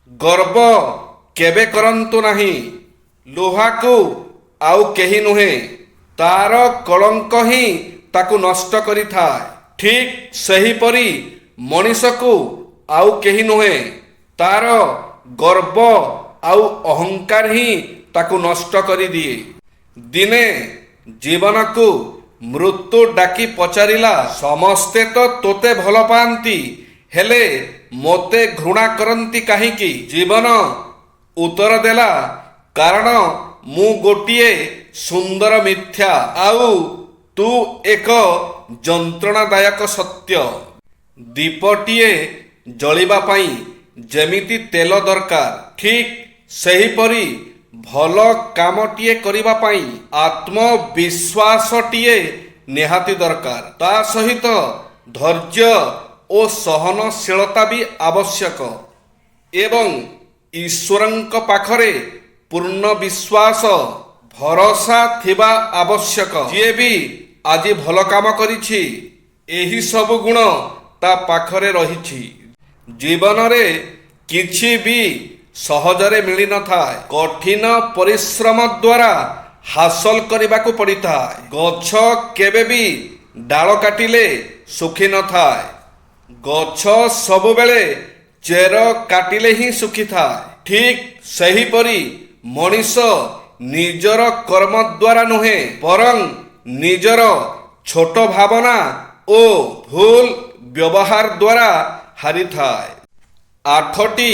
ଗର୍ବ କେବେ କରନ୍ତୁ ନାହିଁ। ଲୁହାକୁ ଆଉ କେହି ନୁହେଁ, ତାର କଳଙ୍କ ହିଁ ତାକୁ ନଷ୍ଟ କରିଥାଏ। ଠିକ୍ ସେହିପରି ମଣିଷକୁ ଆଉ କେହି ନୁହେଁ, ତାର ଗର୍ବ ଆଉ ଅହଙ୍କାର ହିଁ ତାକୁ ନଷ୍ଟ କରିଦିଏ। ଦିନେ ଜୀବନକୁ ମୃତ୍ୟୁ ଡାକି ପଚାରିଲା, ସମସ୍ତେ ତ ତୋତେ ଭଲ ପାଆନ୍ତି, ହେଲେ ମୋତେ ଘୃଣା କରନ୍ତି କାହିଁକି? ଜୀବନ ଉତ୍ତର ଦେଲା, କାରଣ ମୁଁ ଗୋଟିଏ ସୁନ୍ଦର ମିଥ୍ୟା, ଆଉ ତୁ ଏକ ଯନ୍ତ୍ରଣାଦାୟକ ସତ୍ୟ। ଦୀପଟିଏ ଜଳିବା ପାଇଁ ଯେମିତି ତେଲ ଦରକାର, ଠିକ୍ ସେହିପରି ଭଲ କାମଟିଏ କରିବା ପାଇଁ ଆତ୍ମବିଶ୍ୱାସଟିଏ ନିହାତି ଦରକାର। ତା ସହିତ ଧୈର୍ଯ୍ୟ ଓ ସହନଶୀଳତା ବି ଆବଶ୍ୟକ ଏବଂ ଈଶ୍ୱରଙ୍କ ପାଖରେ ପୂର୍ଣ୍ଣ ବିଶ୍ୱାସ ଭରସା ଥିବା ଆବଶ୍ୟକ। ଯିଏ ବି ଆଜି ଭଲ କାମ କରିଛି, ଏହି ସବୁ ଗୁଣ ତା ପାଖରେ ରହିଛି। ଜୀବନରେ କିଛି ବି ସହଜରେ ମିଳିନଥାଏ, କଠିନ ପରିଶ୍ରମ ଦ୍ୱାରା ହାସଲ କରିବାକୁ ପଡ଼ିଥାଏ। ଗଛ କେବେ ବି ଡାଳ କାଟିଲେ ଶୁଖି ନଥାଏ, ଗଛ ସବୁବେଳେ ଚେର କାଟିଲେ ହିଁ ଶୁଖିଥାଏ। ଠିକ୍ ସେହିପରି ମଣିଷ ନିଜର କର୍ମ ଦ୍ୱାରା ନୁହେଁ, ବରଂ ନିଜର ଛୋଟ ଭାବନା ଓ ଭୁଲ ବ୍ୟବହାର ଦ୍ୱାରା ହାରିଥାଏ। 8ଟି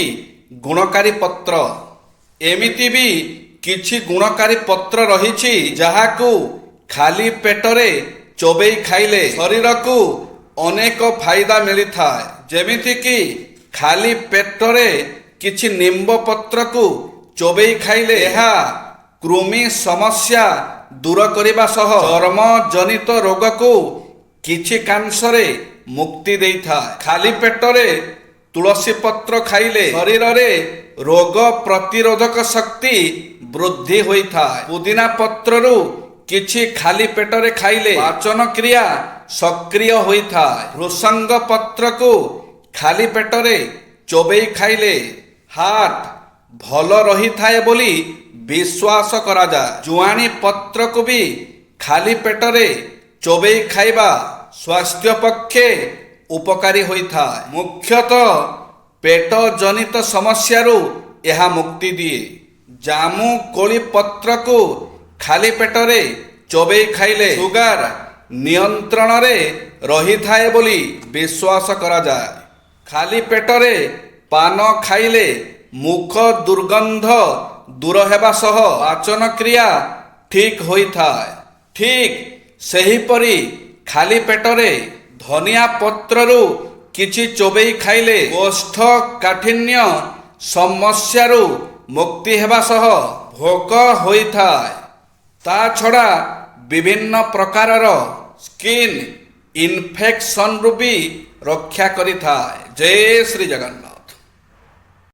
ଗୁଣକାରୀ ପତ୍ର। ଏମିତି ବି କିଛି ଗୁଣକାରୀ ପତ୍ର ରହିଛି, ଯାହାକୁ ଖାଲି ପେଟରେ ଚୋବେଇ ଖାଇଲେ ଶରୀରକୁ ଅନେକ ଫାଇଦା ମିଳିଥାଏ। ଯେମିତିକି ଖାଲି ପେଟରେ କିଛି ନିମ୍ବ ପତ୍ରକୁ ଚୋବେଇ ଖାଇଲେ ଏହା କୃମି ସମସ୍ୟା ଦୂର କରିବା ସହ ଚର୍ମ ଜନିତ ରୋଗକୁ କିଛି କାଂଶରେ ମୁକ୍ତି ଦେଇଥାଏ। ଖାଲି ପେଟରେ ତୁଳସୀ ପତ୍ର ଖାଇଲେ ଶରୀରରେ ରୋଗ ପ୍ରତିରୋଧକ ଶକ୍ତି ବୃଦ୍ଧି ହୋଇଥାଏ। ପୁଦିନା ପତ୍ରରୁ କିଛି ଖାଲି ପେଟରେ ଖାଇଲେ ପାଚନ କ୍ରିୟା ସକ୍ରିୟ ହୋଇଥାଏ। ଭୃସଙ୍ଗ ପତ୍ରକୁ ଖାଲି ପେଟରେ ଚୋବେଇ ଖାଇଲେ ହାର୍ଟ ଭଲ ରହିଥାଏ ବୋଲି ବିଶ୍ୱାସ କରାଯାଏ। ଜୁଆଣି ପତ୍ରକୁ ବି ଖାଲି ପେଟରେ ଚୋବେଇ ଖାଇବା ସ୍ୱାସ୍ଥ୍ୟ ପକ୍ଷେ ଉପକାରୀ ହୋଇଥାଏ। ମୁଖ୍ୟତଃ ପେଟ ଜନିତ ସମସ୍ୟାରୁ ଏହା ମୁକ୍ତି ଦିଏ। ଜାମୁ କୋଳି ପତ୍ରକୁ ଖାଲି ପେଟରେ ଚୋବେଇ ଖାଇଲେ ସୁଗାର ନିୟନ୍ତ୍ରଣରେ ରହିଥାଏ ବୋଲି ବିଶ୍ୱାସ କରାଯାଏ। ଖାଲି ପେଟରେ ପାନ ଖାଇଲେ ମୁଖ ଦୁର୍ଗନ୍ଧ ଦୂର ହେବା ସହ ପାଚନ କ୍ରିୟା ଠିକ୍ ହୋଇଥାଏ। ଠିକ୍ ସେହିପରି ଖାଲି ପେଟରେ ଧନିଆ ପତ୍ରରୁ କିଛି ଚୋବେଇ ଖାଇଲେ କୋଷ୍ଠକାଠିନ୍ୟ ସମସ୍ୟାରୁ ମୁକ୍ତି ହେବା ସହ ଭୋକ ହୋଇଥାଏ। ତା ଛଡ଼ା ବିଭିନ୍ନ ପ୍ରକାରର ସ୍କିନ୍ ଇନଫେକ୍ସନରୁ ବି ରକ୍ଷା କରିଥାଏ। ଜୟ ଶ୍ରୀ ଜଗନ୍ନାଥ।